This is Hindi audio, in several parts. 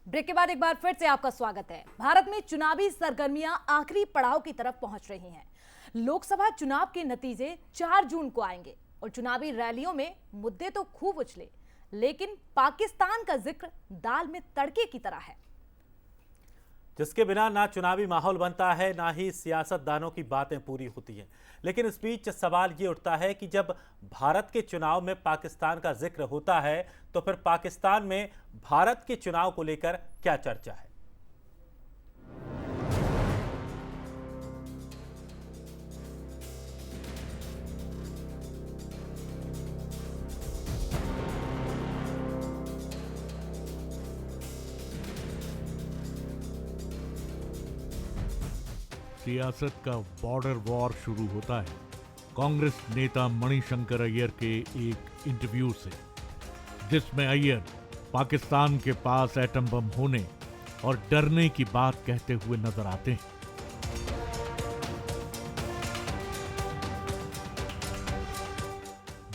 ब्रेक के बाद एक बार फिर से आपका स्वागत है। भारत में चुनावी सरगर्मियां आखिरी पड़ाव की तरफ पहुंच रही हैं। लोकसभा चुनाव के नतीजे 4 जून को आएंगे और चुनावी रैलियों में मुद्दे तो खूब उछले, लेकिन पाकिस्तान का जिक्र दाल में तड़के की तरह है, जिसके बिना ना चुनावी माहौल बनता है, ना ही सियासतदानों की बातें पूरी होती हैं। लेकिन इस बीच सवाल ये उठता है कि जब भारत के चुनाव में पाकिस्तान का जिक्र होता है तो फिर पाकिस्तान में भारत के चुनाव को लेकर क्या चर्चा है। सियासत का बॉर्डर वॉर शुरू होता है कांग्रेस नेता मणिशंकर अय्यर के एक इंटरव्यू से, जिसमें अय्यर पाकिस्तान के पास एटम बम होने और डरने की बात कहते हुए नजर आते हैं।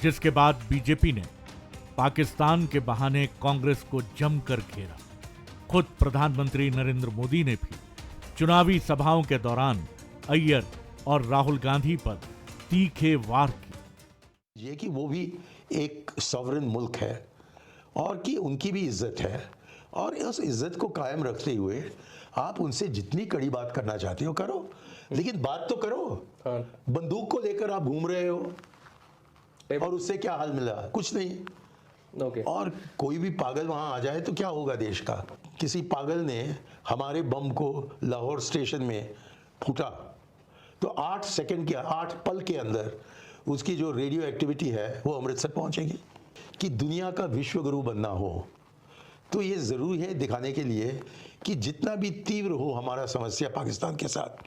जिसके बाद बीजेपी ने पाकिस्तान के बहाने कांग्रेस को जमकर घेरा। खुद प्रधानमंत्री नरेंद्र मोदी ने भी चुनावी सभाओं के दौरान अय्यर और राहुल गांधी पर तीखे वार किए। ये कि वो भी एक सॉवरेन मुल्क है और कि उनकी भी इज्जत है, और उस इज्जत को कायम रखते हुए आप उनसे जितनी कड़ी बात करना चाहते हो करो, लेकिन बात तो करो। बंदूक को लेकर आप घूम रहे हो और उससे क्या हाल मिला? कुछ नहीं। और कोई भी पागल वहां आ जाए तो क्या होगा देश का? किसी पागल ने हमारे बम को लाहौर स्टेशन में फूटा तो 8 सेकंड के 8 पल के अंदर उसकी जो रेडियो एक्टिविटी है वो अमृतसर पहुंचेगी। कि दुनिया का विश्व गुरु बनना हो तो ये जरूरी है दिखाने के लिए कि जितना भी तीव्र हो हमारा समस्या पाकिस्तान के साथ,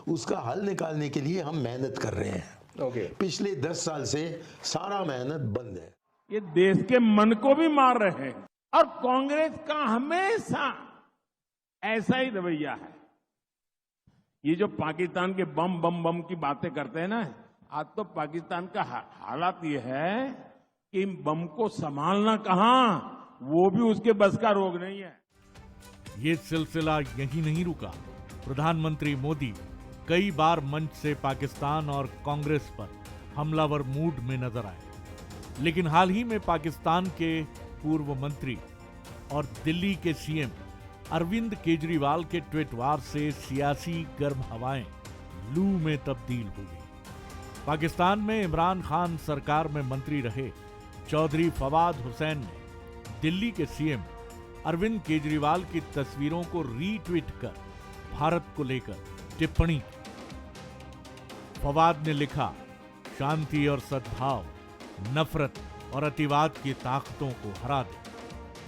उसका हल निकालने के लिए हम मेहनत कर रहे हैं। पिछले 10 साल से सारा मेहनत बंद है। ये देश के मन को भी मार रहे हैं और कांग्रेस का हमेशा ऐसा ही रवैया है। ये जो पाकिस्तान के बम बम बम की बातें करते हैं ना, आज तो पाकिस्तान का हालात ये है कि बम को संभालना कहां, वो भी उसके बस का रोग नहीं है। ये सिलसिला यहीं नहीं रुका। प्रधानमंत्री मोदी कई बार मंच से पाकिस्तान और कांग्रेस पर हमलावर मूड में नजर आए, लेकिन हाल ही में पाकिस्तान के पूर्व मंत्री और दिल्ली के सीएम अरविंद केजरीवाल के ट्वीट वार से सियासी गर्म हवाएं लू में तब्दील हो गई। पाकिस्तान में इमरान खान सरकार में मंत्री रहे चौधरी फवाद हुसैन ने दिल्ली के सीएम अरविंद केजरीवाल की तस्वीरों को रीट्वीट कर भारत को लेकर टिप्पणी की। फवाद ने लिखा, शांति और सद्भाव नफरत और अतिवाद की ताकतों को हरा दे।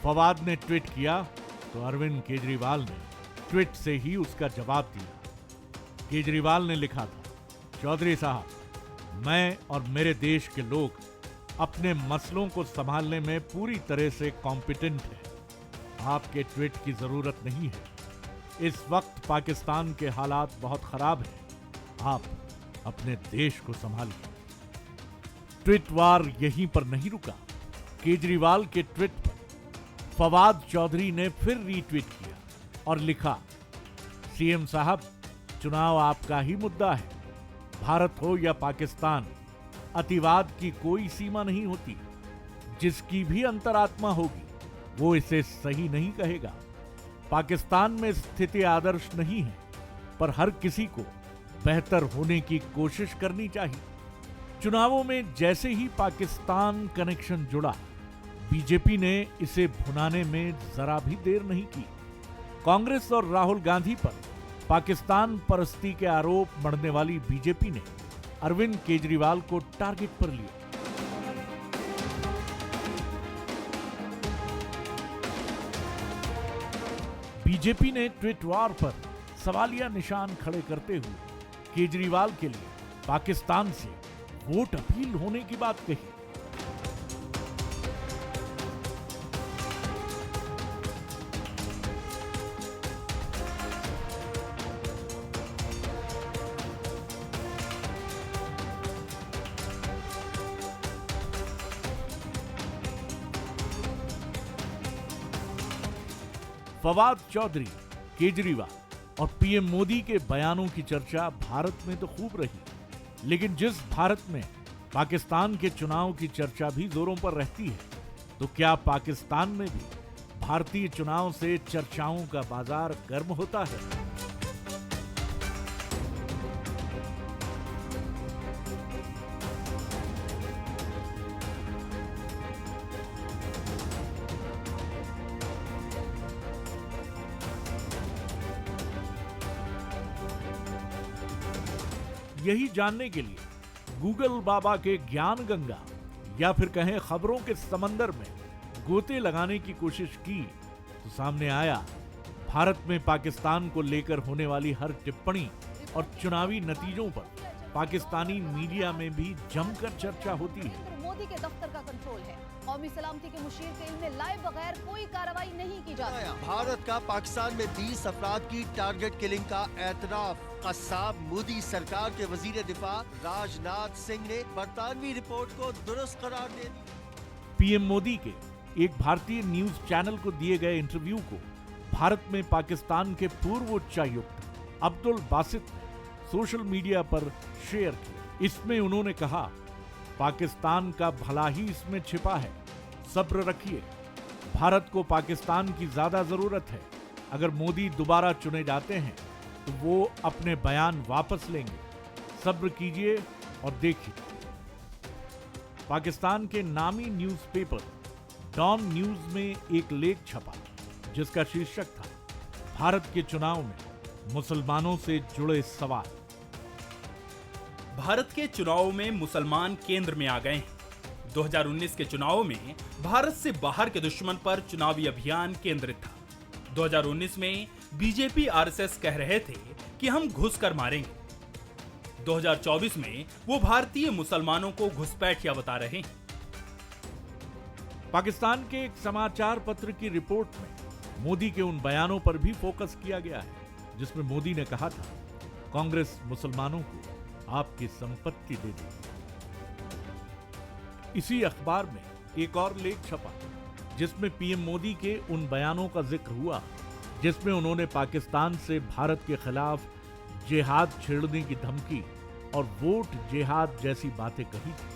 फवाद ने ट्वीट किया तो अरविंद केजरीवाल ने ट्वीट से ही उसका जवाब दिया। केजरीवाल ने लिखा था, चौधरी साहब, मैं और मेरे देश के लोग अपने मसलों को संभालने में पूरी तरह से कॉम्पिटेंट हैं। आपके ट्वीट की जरूरत नहीं है। इस वक्त पाकिस्तान के हालात बहुत खराब हैं। आप अपने देश को संभालिए। ट्वीट वार यहीं पर नहीं रुका। केजरीवाल के ट्वीट पर फवाद चौधरी ने फिर रीट्वीट किया और लिखा, सीएम साहब, चुनाव आपका ही मुद्दा है। भारत हो या पाकिस्तान, अतिवाद की कोई सीमा नहीं होती। जिसकी भी अंतरात्मा होगी वो इसे सही नहीं कहेगा। पाकिस्तान में स्थिति आदर्श नहीं है, पर हर किसी को बेहतर होने की कोशिश करनी चाहिए। चुनावों में जैसे ही पाकिस्तान कनेक्शन जुड़ा, बीजेपी ने इसे भुनाने में जरा भी देर नहीं की। कांग्रेस और राहुल गांधी पर पाकिस्तान परस्ती के आरोप मढ़ने वाली बीजेपी ने अरविंद केजरीवाल को टारगेट पर लिया। बीजेपी ने ट्वीट वार पर सवालिया निशान खड़े करते हुए केजरीवाल के लिए पाकिस्तान से वोट अपील होने की बात कही। फवाद चौधरी, केजरीवाल और पीएम मोदी के बयानों की चर्चा भारत में तो खूब रही, लेकिन जिस भारत में पाकिस्तान के चुनाव की चर्चा भी जोरों पर रहती है, तो क्या पाकिस्तान में भी भारतीय चुनाव से चर्चाओं का बाजार गर्म होता है? यही जानने के लिए गूगल बाबा के ज्ञान गंगा या फिर कहें खबरों के समंदर में गोते लगाने की कोशिश की, तो सामने आया भारत में पाकिस्तान को लेकर होने वाली हर टिप्पणी और चुनावी नतीजों पर पाकिस्तानी मीडिया में भी जमकर चर्चा होती है। मोदी के दफ्तर का कंट्रोल है। कौमी सलामती के मुशीर के इल्म में लाए बगैर कोई कार्रवाई नहीं की जाती। भारत का पाकिस्तान में 20 अफराद की टारगेट किलिंग का एतराफ। कसाब मोदी सरकार के वजीर दिफा राजनाथ सिंह ने बरतानवी रिपोर्ट को दुरुस्त करार दे दी। पीएम मोदी के एक भारतीय न्यूज चैनल को दिए गए इंटरव्यू को भारत में पाकिस्तान के पूर्व उच्चायुक्त अब्दुल बासित ने सोशल मीडिया पर शेयर किया। इसमें उन्होंने कहा, पाकिस्तान का भला ही इसमें छिपा है, सब्र रखिए, भारत को पाकिस्तान की ज्यादा जरूरत है। अगर मोदी दोबारा चुने जाते हैं तो वो अपने बयान वापस लेंगे, सब्र कीजिए और देखिए। पाकिस्तान के नामी न्यूज़पेपर डॉन न्यूज में एक लेख छपा जिसका शीर्षक था, भारत के चुनाव में मुसलमानों से जुड़े सवाल। भारत के चुनाव में मुसलमान केंद्र में आ गए हैं। 2019 के चुनाव में भारत से बाहर के दुश्मन पर चुनावी अभियान केंद्रित था। 2019 में बीजेपी आरएसएस कह रहे थे कि हम घुस कर मारेंगे। 2024 में वो भारतीय मुसलमानों को घुसपैठिया बता रहे हैं। पाकिस्तान के एक समाचार पत्र की रिपोर्ट में मोदी के उन बयानों पर भी फोकस किया गया है जिसमें मोदी ने कहा था, कांग्रेस मुसलमानों को आपकी संपत्ति दे देगी। इसी अखबार में एक और लेख छपा जिसमें पीएम मोदी के उन बयानों का जिक्र हुआ जिसमें उन्होंने पाकिस्तान से भारत के खिलाफ जिहाद छेड़ने की धमकी और वोट जिहाद जैसी बातें कही थी।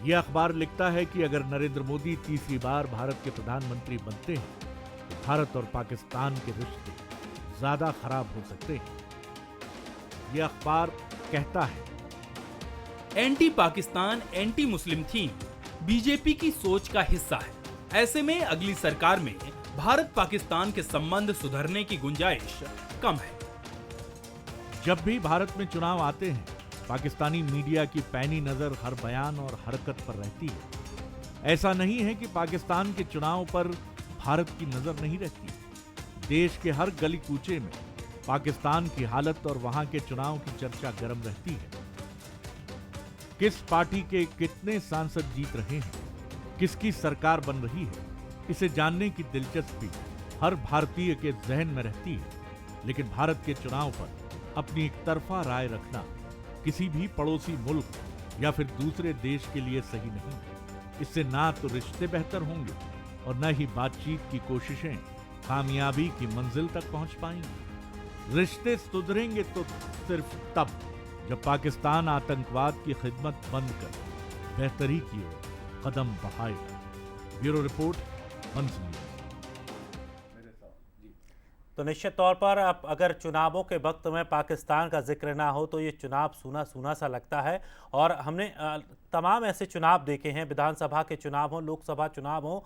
यह अखबार लिखता है कि अगर नरेंद्र मोदी तीसरी बार भारत के प्रधानमंत्री बनते हैं तो भारत और पाकिस्तान के रिश्ते ज्यादा खराब हो सकते हैं। यह अखबार कहता है, anti Pakistan anti Muslim theme BJP की सोच का हिस्सा है। ऐसे में अगली सरकार में भारत पाकिस्तान के संबंध सुधरने की गुंजाइश कम है। जब भी भारत में चुनाव आते हैं, पाकिस्तानी मीडिया की पैनी नजर हर बयान और हरकत पर रहती है। ऐसा नहीं है कि पाकिस्तान के चुनाव पर भारत की नजर नहीं रहती। देश के हर गली कूचे में पाकिस्तान की हालत और वहां के चुनाव की चर्चा गर्म रहती है। किस पार्टी के कितने सांसद जीत रहे हैं, किसकी सरकार बन रही है, इसे जानने की दिलचस्पी हर भारतीय के जहन में रहती है। लेकिन भारत के चुनाव पर अपनी एक तरफा राय रखना किसी भी पड़ोसी मुल्क या फिर दूसरे देश के लिए सही नहीं। इससे ना तो रिश्ते बेहतर होंगे और न ही बातचीत की कोशिशें कामयाबी की मंजिल तक पहुंच पाएंगी। रिश्ते सुधरेंगे तो सिर्फ तब जब पाकिस्तान आतंकवाद की खिदमत बंद कर बेहतरी की ओर कदम बढ़ाएगा। ब्यूरो रिपोर्ट, मंजिल न्यूज़। तो निश्चित तौर पर अब अगर चुनावों के वक्त में पाकिस्तान का जिक्र ना हो तो ये चुनाव सूना सूना सा लगता है। और हमने तमाम ऐसे चुनाव देखे हैं, विधानसभा के चुनाव हो, लोकसभा चुनाव हो,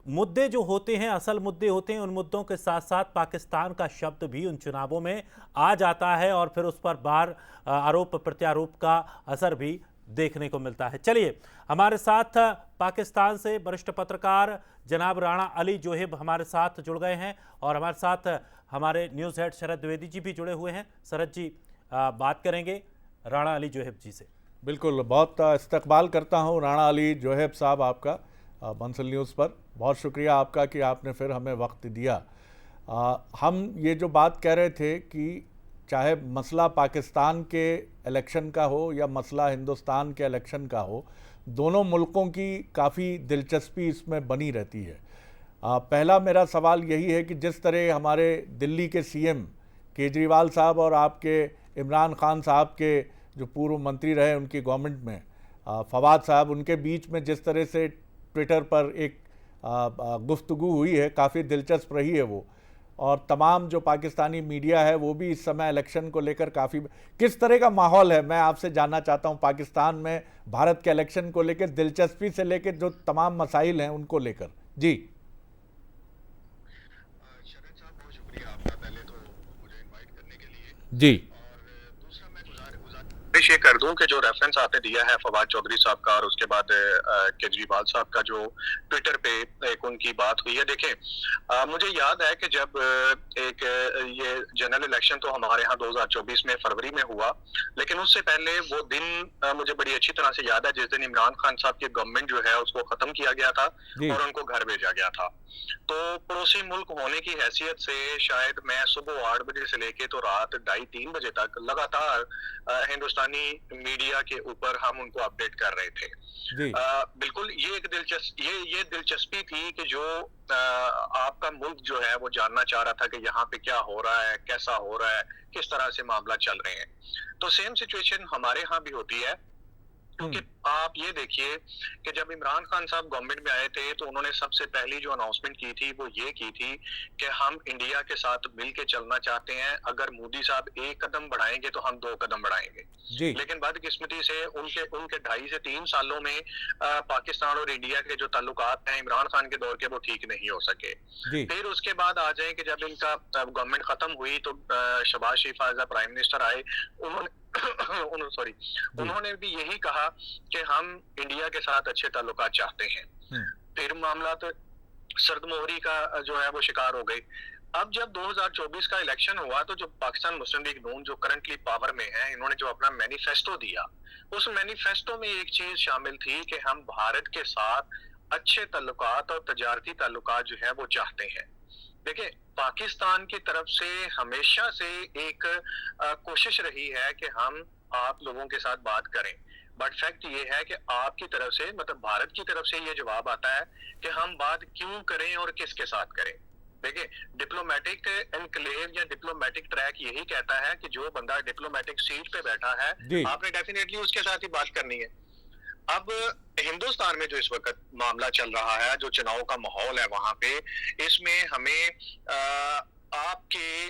मुद्दे जो होते हैं असल मुद्दे होते हैं, उन मुद्दों के साथ साथ पाकिस्तान का शब्द भी उन चुनावों में आ जाता है और फिर उस पर बार आरोप प्रत्यारोप का असर भी देखने को मिलता है। चलिए, हमारे साथ पाकिस्तान से वरिष्ठ पत्रकार जनाब राणा अली जोहेब हमारे साथ जुड़ गए हैं और हमारे साथ हमारे न्यूज़ हेड शरद द्विवेदी जी भी जुड़े हुए हैं। शरद जी, बात करेंगे राणा अली जोहेब जी से। बिल्कुल, बहुत इस्तकबाल करता हूं राणा अली जोहेब साहब आपका मंजिल न्यूज़ पर। बहुत शुक्रिया आपका कि आपने फिर हमें वक्त दिया। हम ये जो बात कह रहे थे कि चाहे मसला पाकिस्तान के इलेक्शन का हो या मसला हिंदुस्तान के इलेक्शन का हो, दोनों मुल्कों की काफ़ी दिलचस्पी इसमें बनी रहती है। पहला मेरा सवाल यही है कि जिस तरह हमारे दिल्ली के सीएम केजरीवाल साहब और आपके इमरान खान साहब के जो पूर्व मंत्री रहे उनकी गवर्नमेंट में फवाद साहब, उनके बीच में जिस तरह से ट्विटर पर एक गुफ्तगू हुई है, काफ़ी दिलचस्प रही है वो, और तमाम जो पाकिस्तानी मीडिया है वो भी इस समय इलेक्शन को लेकर काफ़ी, किस तरह का माहौल है मैं आपसे जानना चाहता हूं पाकिस्तान में भारत के इलेक्शन को लेकर, दिलचस्पी से लेकर जो तमाम मसाइल हैं उनको लेकर। जी शरद साहब, बहुत शुक्रिया आपका पहले तो मुझे इनवाइट करने के लिए। जी और दूसरा मैं गुजारिश ये कर दूं कि जो रेफरेंस आपने दिया है फवाद चौधरी साहब का और उसके बाद केजरीवाल साहब का जो ट्विटर पे एक उनकी बात हुई है, देखें मुझे याद है कि जब एक ये जनरल इलेक्शन तो हमारे यहाँ 2024 में फरवरी में हुआ, लेकिन उससे पहले वो दिन मुझे बड़ी अच्छी तरह से याद है जिस दिन इमरान खान साहब की गवर्नमेंट जो है उसको खत्म किया गया था और उनको घर भेजा गया था। तो पड़ोसी मुल्क होने की हैसियत से शायद मैं सुबह 8 बजे से लेके तो रात 2:30-3 बजे तक लगातार हिंदुस्तानी मीडिया के ऊपर हम उनको अपडेट कर रहे थे। बिल्कुल ये एक दिलचस्पी थी कि जो आपका मुल्क जो है वो जानना चाह रहा था कि यहाँ पे क्या हो रहा है, कैसा हो रहा है, किस तरह से मामला चल रहे हैं। तो सेम सिचुएशन हमारे यहाँ भी होती है, क्योंकि आप ये देखिए कि जब इमरान खान साहब गवर्नमेंट में आए थे तो उन्होंने सबसे पहली जो अनाउंसमेंट की थी वो ये की थी कि हम इंडिया के साथ मिलके चलना चाहते हैं, अगर मोदी साहब 1 कदम बढ़ाएंगे तो हम 2 कदम बढ़ाएंगे। लेकिन बदकिस्मती से उनके 2.5 से 3 सालों में पाकिस्तान और इंडिया के जो ताल्लुकात हैं इमरान खान के दौर के वो ठीक नहीं हो सके। फिर उसके बाद आ जाए कि जब इनका गवर्नमेंट खत्म हुई तो शहबाज शरीफ प्राइम मिनिस्टर आए, उन्होंने भी यही कहा कि हम इंडिया के साथ अच्छे ताल्लुकात चाहते हैं। फिर मामला तो सर्दमोहरी का जो है वो शिकार हो गई। अब जब 2024 का इलेक्शन हुआ तो जो पाकिस्तान मुस्लिम लीग नून जो करंटली पावर में है, इन्होंने जो अपना मैनिफेस्टो दिया, उस मैनिफेस्टो में एक चीज शामिल थी कि हम भारत के साथ अच्छे ताल्लुकात और तजारती ताल्लुकात जो है वो चाहते हैं। देखिए, पाकिस्तान की तरफ से हमेशा से एक कोशिश रही है कि हम आप लोगों के साथ बात करें, बट फैक्ट ये है कि आपकी तरफ से मतलब भारत की तरफ से ये जवाब आता है कि हम बात क्यों करें और किसके साथ करें। देखिए, डिप्लोमेटिक एनक्लेव या डिप्लोमेटिक ट्रैक यही कहता है कि जो बंदा डिप्लोमेटिक सीट पे बैठा है आपने डेफिनेटली उसके साथ ही बात करनी है। अब हिंदुस्तान में जो इस वक्त मामला चल रहा है, जो चुनाव का माहौल है वहां पे, इसमें हमें आपके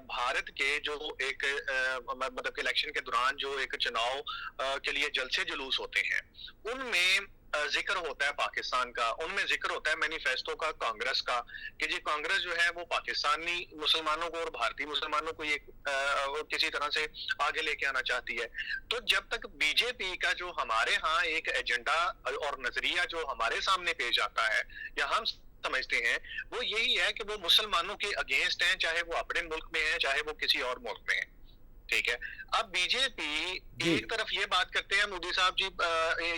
भारत के जो एक मतलब के इलेक्शन के दौरान जो एक चुनाव के लिए जलसे जुलूस होते हैं उनमें जिक्र होता है पाकिस्तान का, उनमें जिक्र होता है मैनिफेस्टो का, कांग्रेस का, कि जी कांग्रेस जो है वो पाकिस्तानी मुसलमानों को और भारतीय मुसलमानों को एक किसी तरह से आगे लेके आना चाहती है। तो जब तक बीजेपी का जो हमारे यहाँ एक एजेंडा और नजरिया जो हमारे सामने पेश आता है या हम समझते हैं, वो यही है कि वो मुसलमानों के अगेंस्ट हैं, चाहे वो अपने मुल्क में है चाहे वो किसी और मुल्क में है। ठीक है, अब बीजेपी एक तरफ ये बात करते हैं मोदी साहब जी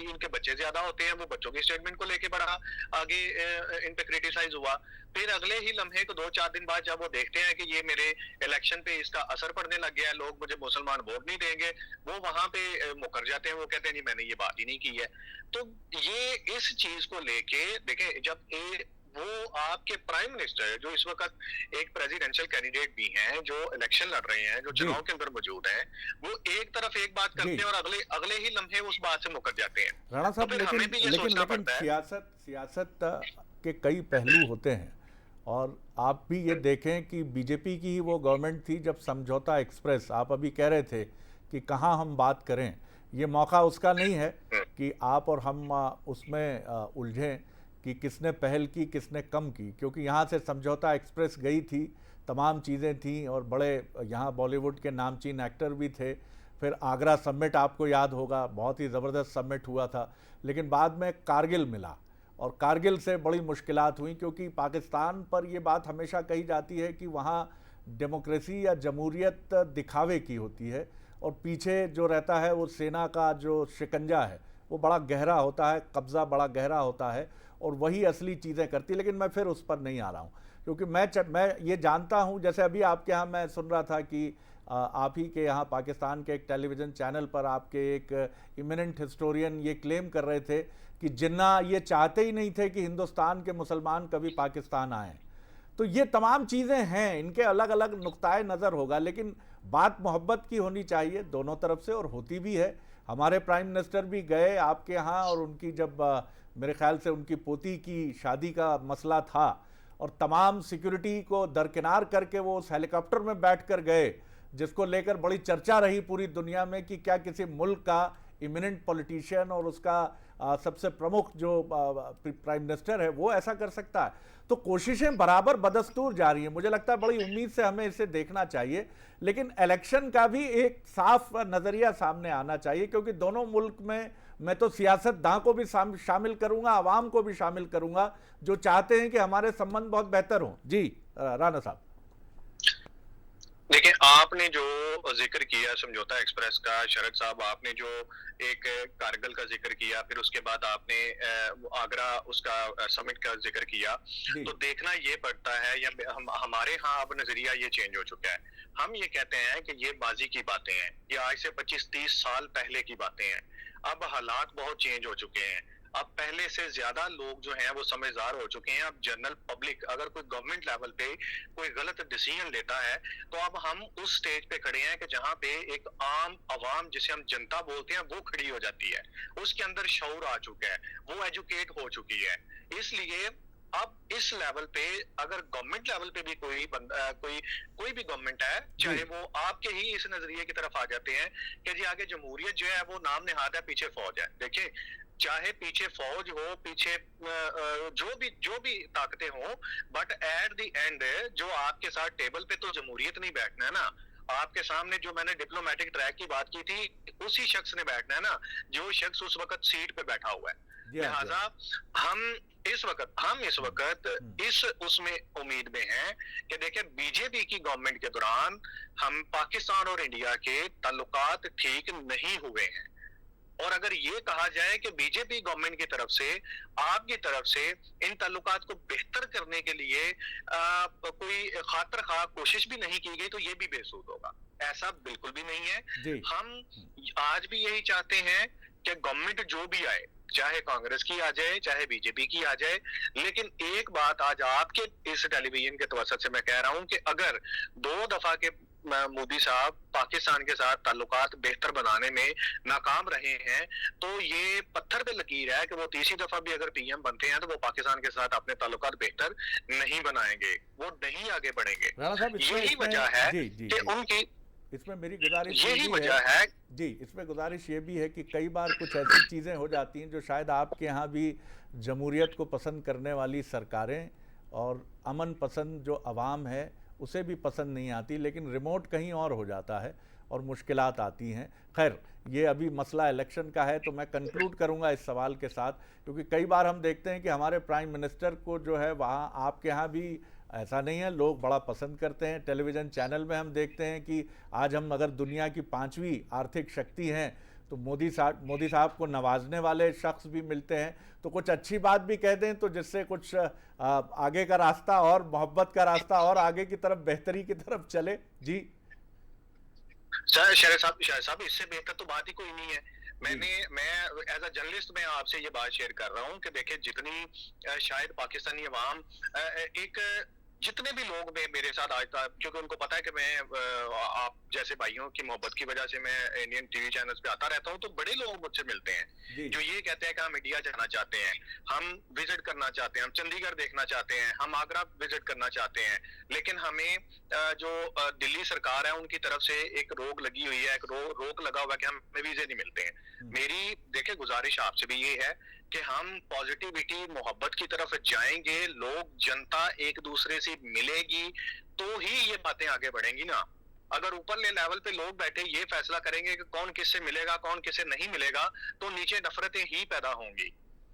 इनके बच्चे ज्यादा होते हैं, वो बच्चों की स्टेटमेंट को लेके बड़ा आगे इन पे क्रिटिसाइज हुआ। फिर अगले ही लम्हे को 2-4 दिन बाद जब वो देखते हैं कि ये मेरे इलेक्शन पे इसका असर पड़ने लग गया है, लोग मुझे मुसलमान वोट नहीं देंगे, वो वहां पे मुकर जाते हैं, वो कहते हैं जी मैंने ये बात ही नहीं की है। तो ये इस चीज को लेके देखें, जब वो आपके प्राइम मिनिस्टर जो इस वक्त एक प्रेसिडेंशियल कैंडिडेट भी हैं, जो इलेक्शन लड़ रहे हैं, जो चुनाव के अंदर मौजूद हैं, वो एक तरफ एक बात करते हैं और अगले ही लम्हे उस बात से मुकर जाते हैं। राणा साहब, लेकिन सियासत के कई पहलू होते हैं और आप भी ये देखें कि बीजेपी की ही वो गवर्नमेंट थी जब समझौता एक्सप्रेस, आप अभी कह रहे थे कि कहाँ हम बात करें, ये मौका उसका नहीं है कि आप और हम उसमें उलझें कि किसने पहल की किसने कम की, क्योंकि यहाँ से समझौता एक्सप्रेस गई थी, तमाम चीज़ें थीं और बड़े यहाँ बॉलीवुड के नामचीन एक्टर भी थे। फिर आगरा समिट आपको याद होगा, बहुत ही ज़बरदस्त समिट हुआ था, लेकिन बाद में कारगिल मिला और कारगिल से बड़ी मुश्किलात हुई, क्योंकि पाकिस्तान पर ये बात हमेशा कही जाती है कि वहाँ डेमोक्रेसी या जमहूरियत दिखावे की होती है और पीछे जो रहता है वो सेना का जो शिकंजा है वो बड़ा गहरा होता है, कब्ज़ा बड़ा गहरा होता है और वही असली चीज़ें करती। लेकिन मैं फिर उस पर नहीं आ रहा हूँ, क्योंकि मैं ये जानता हूँ, जैसे अभी आपके यहाँ मैं सुन रहा था कि आप ही के यहाँ पाकिस्तान के एक टेलीविज़न चैनल पर आपके एक इमिनेंट हिस्टोरियन ये क्लेम कर रहे थे कि जिन्ना ये चाहते ही नहीं थे कि हिंदुस्तान के मुसलमान कभी पाकिस्तान आएँ। तो ये तमाम चीज़ें हैं, इनके अलग अलग नुक्ताए नज़र होगा, लेकिन बात मोहब्बत की होनी चाहिए दोनों तरफ से, और होती भी है। हमारे प्राइम मिनिस्टर भी गए आपके यहाँ, और उनकी जब मेरे ख्याल से उनकी पोती की शादी का मसला था और तमाम सिक्योरिटी को दरकिनार करके वो उस हेलीकॉप्टर में बैठ कर गए, जिसको लेकर बड़ी चर्चा रही पूरी दुनिया में कि क्या किसी मुल्क का इमिनेंट पॉलिटिशियन और उसका सबसे प्रमुख जो प्राइम मिनिस्टर है वो ऐसा कर सकता है। तो कोशिशें बराबर बदस्तूर जारी हैं। मुझे लगता है बड़ी उम्मीद से हमें इसे देखना चाहिए, लेकिन इलेक्शन का भी एक साफ नज़रिया सामने आना चाहिए, क्योंकि दोनों मुल्क में मैं तो सियासतदान को भी शामिल करूंगा, आवाम को भी शामिल करूंगा, जो चाहते हैं कि हमारे संबंध बहुत बेहतर हों। जी राणा साहब। देखिए, आपने जो जिक्र किया समझौता एक्सप्रेस का, शरद साहब आपने जो एक कारगिल का जिक्र किया, फिर उसके बाद आपने आगरा उसका समिट का जिक्र किया, तो देखना ये पड़ता है, या हमारे यहाँ अब नजरिया ये चेंज हो चुका है। हम ये कहते हैं कि ये बाजी की बातें हैं, ये आज से 25-30 साल पहले की बातें हैं। अब हालात बहुत चेंज हो चुके हैं। अब पहले से ज्यादा लोग जो हैं वो समझदार हो चुके हैं। अब जनरल पब्लिक, अगर कोई गवर्नमेंट लेवल पे कोई गलत डिसीजन लेता है, तो अब हम उस स्टेज पे खड़े हैं कि जहां पे एक आम आवाम, जिसे हम जनता बोलते हैं, वो खड़ी हो जाती है। उसके अंदर शऊर आ चुका है, वो एजुकेट हो चुकी है। इसलिए अब इस लेवल पे अगर गवर्नमेंट लेवल पे भी कोई भी गवर्नमेंट है, चाहे वो आपके ही इस नजरिए की तरफ आ जाते हैं कि जी आगे जमहूरियत जो है वो नाम निहाद है, पीछे फौज है। देखिए, चाहे पीछे फौज हो, पीछे जो भी ताकतें हो, बट एट द एंड जो आपके साथ टेबल पे तो जमहूरियत नहीं बैठना है ना। आपके सामने जो मैंने डिप्लोमेटिक ट्रैक की बात की थी, उसी शख्स ने बैठना है ना, जो शख्स उस वक्त सीट पे बैठा हुआ है। लिहाजा हम इस वक्त उसमें उम्मीद में हैं कि देखिए, बीजेपी की गवर्नमेंट के दौरान हम पाकिस्तान और इंडिया के ताल्लुकात ठीक नहीं हुए हैं। और अगर ये कहा जाए कि बीजेपी गवर्नमेंट की तरफ से, आपकी तरफ से इन ताल्लुकात को बेहतर करने के लिए कोई खातिर खा कोशिश भी नहीं की गई, तो ये भी बेसूद होगा। ऐसा बिल्कुल भी नहीं है। हम आज भी यही चाहते हैं कि गवर्नमेंट जो भी आए, चाहे कांग्रेस की आ जाए, चाहे बीजेपी की आ जाए, लेकिन एक बात आज आपके इस टेलीविजन के तवसत से मैं कह रहा हूं कि अगर 2 दफा के मोदी साहब पाकिस्तान के साथ ताल्लुकात बेहतर बनाने में नाकाम रहे हैं, तो ये पत्थर पे लकीर है कि वो तीसरी दफा भी अगर पीएम बनते हैं तो वो पाकिस्तान के साथ अपने ताल्लुकात बेहतर नहीं बनाएंगे, वो नहीं आगे बढ़ेंगे। यही वजह है कि उनकी, इसमें मेरी गुजारिश यही वजह है जी, इसमें गुजारिश ये भी है कि कई बार कुछ ऐसी चीज़ें हो जाती हैं जो शायद आपके यहाँ भी जमहूरियत को पसंद करने वाली सरकारें और अमन पसंद जो अवाम है उसे भी पसंद नहीं आती, लेकिन रिमोट कहीं और हो जाता है और मुश्किलात आती हैं। खैर, ये अभी मसला इलेक्शन का है, तो मैं कंक्लूड करूंगा इस सवाल के साथ, क्योंकि कई बार हम देखते हैं कि हमारे प्राइम मिनिस्टर को जो है वहाँ आपके यहाँ भी ऐसा नहीं है, लोग बड़ा पसंद करते हैं। टेलीविज़न चैनल में हम देखते हैं कि आज हम अगर दुनिया की 5वीं आर्थिक शक्ति हैं, तो मोदी साहब को नवाजने वाले शख्स भी मिलते हैं। तो कुछ अच्छी बात भी कह दें तो जिससे कुछ आगे का रास्ता और मोहब्बत का रास्ता और आगे की तरफ, बेहतरी की तरफ चले। जी शायद साहब, इससे बेहतर तो बात ही कोई नहीं है। मैं एज अ जर्नलिस्ट में आपसे ये बात शेयर कर रहा हूँ कि देखिए, जितनी शायद पाकिस्तानी अवाम जितने भी लोग मेरे साथ आज तक, क्योंकि उनको पता है कि मैं आप जैसे भाइयों की मोहब्बत की वजह से मैं इंडियन टीवी चैनल्स पे आता रहता हूं, तो बड़े लोग मुझसे मिलते हैं जो ये कहते हैं कि हम इंडिया जाना चाहते हैं, हम विजिट करना चाहते हैं, हम चंडीगढ़ देखना चाहते हैं, हम आगरा विजिट करना चाहते हैं, लेकिन हमें जो दिल्ली सरकार है उनकी तरफ से एक रोक लगी हुई है, एक रोक लगा हुआ है कि हमें वीजे नहीं मिलते हैं। मेरी देखिए गुजारिश आपसे भी ये है कि हम पॉजिटिविटी, मोहब्बत की तरफ जाएंगे, लोग, जनता एक दूसरे से मिलेगी तो ही ये बातें आगे बढ़ेंगी ना। अगर ऊपरले लेवल पे लोग बैठे ये फैसला करेंगे कि कौन किससे मिलेगा, कौन किससे नहीं मिलेगा, तो नीचे नफरतें ही पैदा होंगी,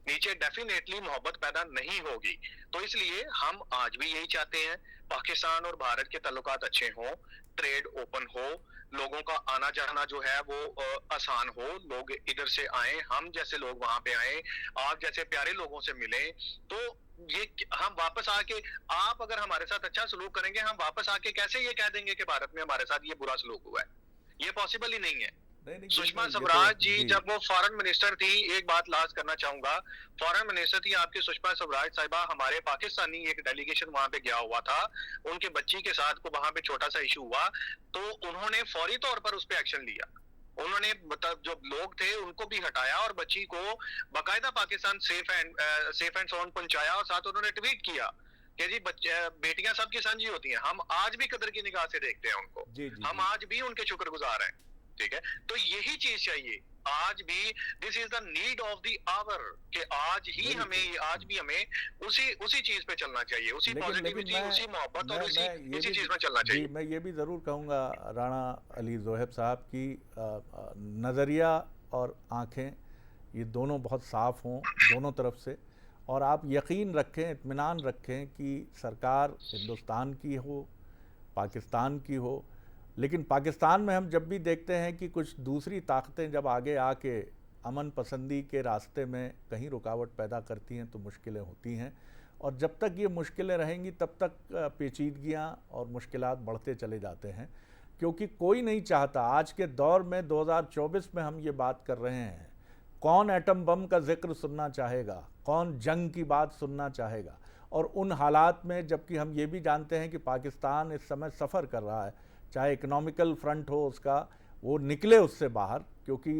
नीचे डेफिनेटली मोहब्बत पैदा नहीं होगी। तो इसलिए हम आज भी यही चाहते हैं, पाकिस्तान और भारत के ताल्लुकात अच्छे हों, ट्रेड ओपन हो, लोगों का आना जाना जो है वो आसान हो, लोग इधर से आए, हम जैसे लोग वहां पे आए, आप जैसे प्यारे लोगों से मिले, तो ये हम वापस आके, आप अगर हमारे साथ अच्छा सलूक करेंगे, हम वापस आके कैसे ये कह देंगे कि भारत में हमारे साथ ये बुरा सलूक हुआ है? ये पॉसिबल ही नहीं है। सुषमा स्वराज जी जब वो फॉरेन मिनिस्टर थी, एक बात लास्ट करना चाहूंगा, फॉरेन मिनिस्टर थी आपकी सुषमा स्वराज साहिबा, हमारे पाकिस्तानी एक डेलीगेशन वहां पे गया हुआ था, उनके बच्ची के साथ को वहां पे छोटा सा इशू हुआ, तो उन्होंने फौरी तौर पर उस पर एक्शन लिया। उन्होंने मतलब जो लोग थे उनको भी हटाया और बच्ची को बाकायदा पाकिस्तान सेफ एंड साउंड पहुंचाया, और साथ उन्होंने ट्वीट किया कि जी बेटियां सबकी साझी होती हैं, हम आज भी कदर की निगाह से देखते हैं उनको, हम आज भी उनके शुक्रगुजार हैं। ठीक है, तो यही चीज चाहिए आज भी, this is the need of the hour, कि आज भी हमें उसी चीज पे चलना चाहिए, उसी पॉजिटिविटी, उसी मोहब्बत और उसी चीज में चलना चाहिए। मैं ये भी जरूर कहूँगा राणा अली जोहेब साहब की नज़रिया और आंखें ये दोनों बहुत साफ हों दोनों तरफ से, और आप यकीन रखें, इत्मीनान रखें कि सरकार हिंदुस्तान की हो, पाकिस्तान की हो, लेकिन पाकिस्तान में हम जब भी देखते हैं कि कुछ दूसरी ताकतें जब आगे आके अमन पसंदी के रास्ते में कहीं रुकावट पैदा करती हैं तो मुश्किलें होती हैं, और जब तक ये मुश्किलें रहेंगी तब तक पेचीदगियाँ और मुश्किलात बढ़ते चले जाते हैं, क्योंकि कोई नहीं चाहता आज के दौर में 2024 में हम ये बात कर रहे हैं, कौन एटम बम का जिक्र सुनना चाहेगा, कौन जंग की बात सुनना चाहेगा, और उन हालात में जबकि हम ये भी जानते हैं कि पाकिस्तान इस समय सफ़र कर रहा है, चाहे इकोनॉमिकल फ्रंट हो उसका, वो निकले उससे बाहर, क्योंकि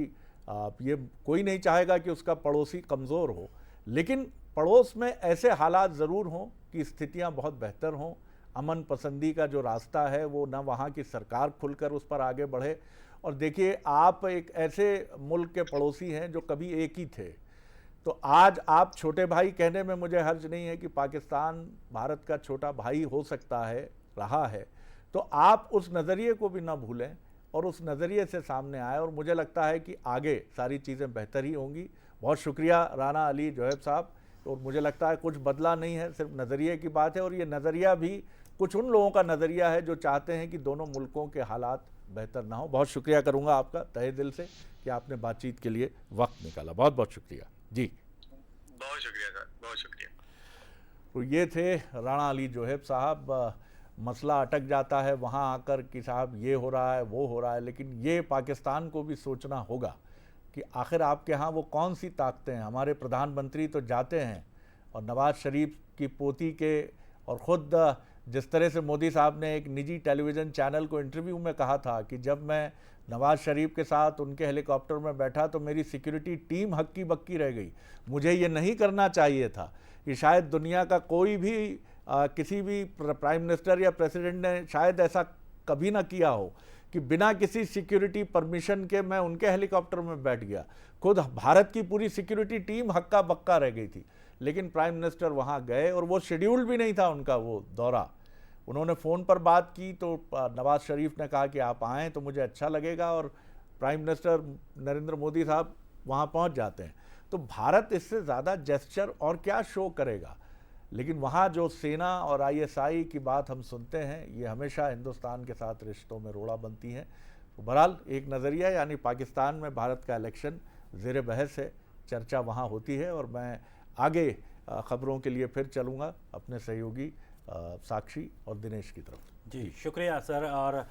ये कोई नहीं चाहेगा कि उसका पड़ोसी कमज़ोर हो, लेकिन पड़ोस में ऐसे हालात ज़रूर हों कि स्थितियां बहुत बेहतर हों, अमन पसंदी का जो रास्ता है वो ना वहाँ की सरकार खुलकर उस पर आगे बढ़े। और देखिए, आप एक ऐसे मुल्क के पड़ोसी हैं जो कभी एक ही थे, तो आज आप छोटे भाई कहने में मुझे हर्ज नहीं है कि पाकिस्तान भारत का छोटा भाई हो सकता है, रहा है, तो आप उस नज़रिए को भी ना भूलें और उस नज़रिए से सामने आए, और मुझे लगता है कि आगे सारी चीज़ें बेहतर ही होंगी। बहुत शुक्रिया राणा अली जोहेब साहब, और मुझे लगता है कुछ बदला नहीं है, सिर्फ नज़रिए की बात है, और ये नज़रिया भी कुछ उन लोगों का नज़रिया है जो चाहते हैं कि दोनों मुल्कों के हालात बेहतर ना हो। बहुत शुक्रिया करूँगा आपका तहे दिल से कि आपने बातचीत के लिए वक्त निकाला, बहुत बहुत शुक्रिया जी। बहुत शुक्रिया सर, बहुत शुक्रिया। तो ये थे राणा अली जोहेब साहब। मसला अटक जाता है वहाँ आकर कि साहब ये हो रहा है, वो हो रहा है, लेकिन ये पाकिस्तान को भी सोचना होगा कि आखिर आपके यहाँ वो कौन सी ताकतें हैं। हमारे प्रधानमंत्री तो जाते हैं, और नवाज़ शरीफ की पोती के, और ख़ुद जिस तरह से मोदी साहब ने एक निजी टेलीविज़न चैनल को इंटरव्यू में कहा था कि जब मैं नवाज़ शरीफ के साथ उनके हेलीकॉप्टर में बैठा तो मेरी सिक्योरिटी टीम हक्की बक्की रह गई, मुझे ये नहीं करना चाहिए था। कि शायद दुनिया का कोई भी किसी भी प्राइम मिनिस्टर या प्रेसिडेंट ने शायद ऐसा कभी ना किया हो कि बिना किसी सिक्योरिटी परमिशन के मैं उनके हेलीकॉप्टर में बैठ गया। खुद भारत की पूरी सिक्योरिटी टीम हक्का बक्का रह गई थी, लेकिन प्राइम मिनिस्टर वहाँ गए, और वो शेड्यूल्ड भी नहीं था उनका वो दौरा। उन्होंने फ़ोन पर बात की तो नवाज़ शरीफ ने कहा कि आप आएँ तो मुझे अच्छा लगेगा, और प्राइम मिनिस्टर नरेंद्र मोदी साहब वहाँ पहुँच जाते हैं। तो भारत इससे ज़्यादा जेस्चर और क्या शो करेगा, लेकिन वहाँ जो सेना और ISI की बात हम सुनते हैं, ये हमेशा हिंदुस्तान के साथ रिश्तों में रोड़ा बनती हैं। तो बहरहाल एक नज़रिया, यानी पाकिस्तान में भारत का इलेक्शन ज़ेर बहस है, चर्चा वहाँ होती है, और मैं आगे ख़बरों के लिए फिर चलूँगा अपने सहयोगी साक्षी और दिनेश की तरफ। जी शुक्रिया सर। और